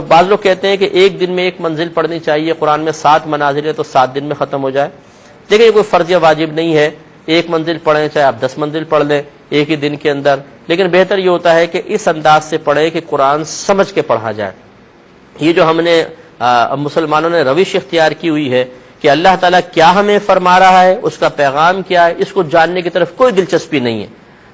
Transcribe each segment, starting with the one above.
بعض لوگ کہتے ہیں کہ ایک دن میں ایک منزل پڑھنی چاہیے، قرآن میں 7 منازل ہے تو 7 دن میں ختم ہو جائے۔ دیکھیں یہ کوئی فرض یا واجب نہیں ہے، ایک منزل پڑھیں چاہے آپ 10 منزل پڑھ لیں ایک ہی دن کے اندر، لیکن بہتر یہ ہوتا ہے کہ اس انداز سے پڑھیں کہ قرآن سمجھ کے پڑھا جائے۔ یہ جو ہم نے مسلمانوں نے روش اختیار کی ہوئی ہے کہ اللہ تعالیٰ کیا ہمیں فرما رہا ہے، اس کا پیغام کیا ہے، اس کو جاننے کی طرف کوئی دلچسپی نہیں ہے،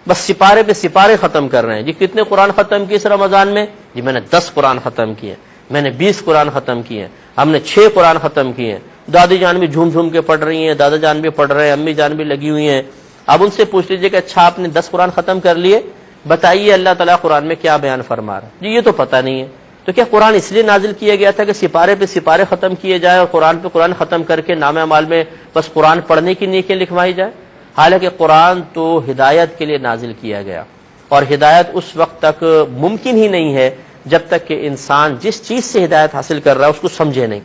بس سپارے پہ سپارے ختم کر رہے ہیں۔ جی کتنے قرآن ختم کیے اس رمضان میں؟ جی میں نے 10 قرآن ختم کیے، میں نے 20 قرآن ختم کیے، ہم نے 6 قرآن ختم کیے ہیں۔ دادی جان بھی جھوم جھوم کے پڑھ رہی ہیں، دادا جان بھی پڑھ رہے ہیں، امی جان بھی لگی ہوئی ہیں۔ اب ان سے پوچھ لیجئے کہ اچھا آپ نے 10 قرآن ختم کر لیے، بتائیے اللہ تعالیٰ قرآن میں کیا بیان فرما رہا ہے؟ جی یہ تو پتہ نہیں ہے۔ تو کیا قرآن اس لیے نازل کیا گیا تھا کہ سپارے پہ سپارے ختم کیے جائے اور قرآن پہ قرآن ختم کر کے نام اعمال میں بس قرآن پڑھنے کی نیکیاں لکھوائی جائے؟ حالانکہ قرآن تو ہدایت کے لیے نازل کیا گیا، اور ہدایت اس وقت تک ممکن ہی نہیں ہے جب تک کہ انسان جس چیز سے ہدایت حاصل کر رہا ہے اس کو سمجھے نہیں۔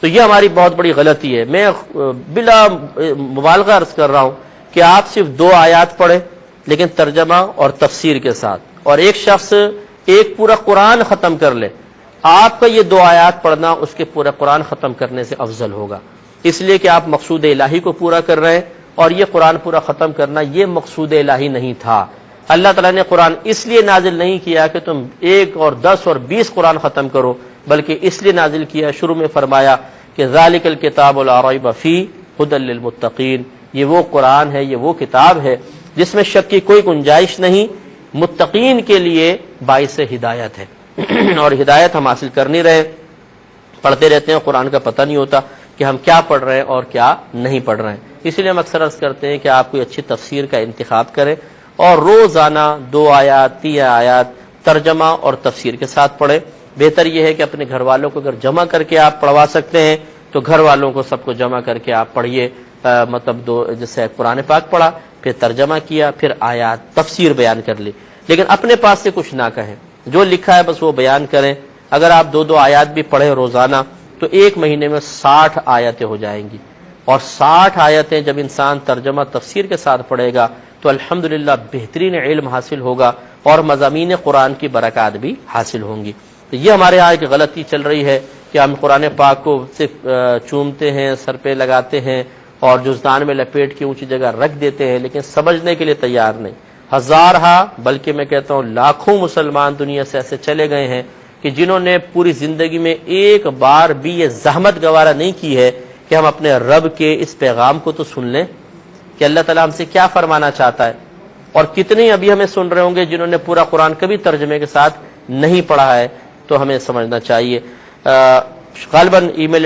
تو یہ ہماری بہت بڑی غلطی ہے۔ میں بلا مبالغہ عرض کر رہا ہوں کہ آپ صرف 2 آیات پڑھیں لیکن ترجمہ اور تفسیر کے ساتھ، اور ایک شخص ایک پورا قرآن ختم کر لے، آپ کا یہ 2 آیات پڑھنا اس کے پورا قرآن ختم کرنے سے افضل ہوگا، اس لیے کہ آپ مقصود الہی کو پورا کر رہے ہیں، اور یہ قرآن پورا ختم کرنا یہ مقصود الہی نہیں تھا۔ اللہ تعالیٰ نے قرآن اس لیے نازل نہیں کیا کہ تم 1 اور 10 اور 20 قرآن ختم کرو، بلکہ اس لیے نازل کیا، شروع میں فرمایا کہ ذالک الکتاب لا ریب فیہ ھدی للمتقین، یہ وہ قرآن ہے، یہ وہ کتاب ہے جس میں شک کی کوئی گنجائش نہیں، متقین کے لیے باعث ہدایت ہے۔ اور ہدایت ہم حاصل کر نہیں رہے، پڑھتے رہتے ہیں، قرآن کا پتہ نہیں ہوتا کہ ہم کیا پڑھ رہے ہیں اور کیا نہیں پڑھ رہے ہیں۔ اس لیے ہم اکثر عرض کرتے ہیں کہ آپ کوئی اچھی تفسیر کا انتخاب کریں اور روزانہ 2 آیات 3 آیات ترجمہ اور تفسیر کے ساتھ پڑھیں۔ بہتر یہ ہے کہ اپنے گھر والوں کو اگر جمع کر کے آپ پڑھوا سکتے ہیں تو گھر والوں کو سب کو جمع کر کے آپ پڑھیے، مطلب جیسے قرآن پاک پڑھا، پھر ترجمہ کیا، پھر آیات تفسیر بیان کر لی، لیکن اپنے پاس سے کچھ نہ کہیں، جو لکھا ہے بس وہ بیان کریں۔ اگر آپ 2 آیات بھی پڑھیں روزانہ تو 1 مہینے میں 60 آیتیں ہو جائیں گی، اور 60 آیتیں جب انسان ترجمہ تفسیر کے ساتھ پڑھے گا تو الحمدللہ بہترین علم حاصل ہوگا اور مضامین قرآن کی برکات بھی حاصل ہوں گی۔ تو یہ ہمارے یہاں ایک غلطی چل رہی ہے کہ ہم قرآن پاک کو صرف چومتے ہیں، سر پہ لگاتے ہیں اور جزدان میں لپیٹ کے اونچی جگہ رکھ دیتے ہیں، لیکن سمجھنے کے لیے تیار نہیں۔ ہزارہا بلکہ میں کہتا ہوں لاکھوں مسلمان دنیا سے ایسے چلے گئے ہیں کہ جنہوں نے پوری زندگی میں ایک بار بھی یہ زحمت گوارا نہیں کی ہے کہ ہم اپنے رب کے اس پیغام کو تو سن لیں کہ اللہ تعالیٰ ہم سے کیا فرمانا چاہتا ہے۔ اور کتنے ابھی ہمیں سن رہے ہوں گے جنہوں نے پورا قرآن کبھی ترجمے کے ساتھ نہیں پڑھا ہے، تو ہمیں سمجھنا چاہیے۔ غالباً ای میل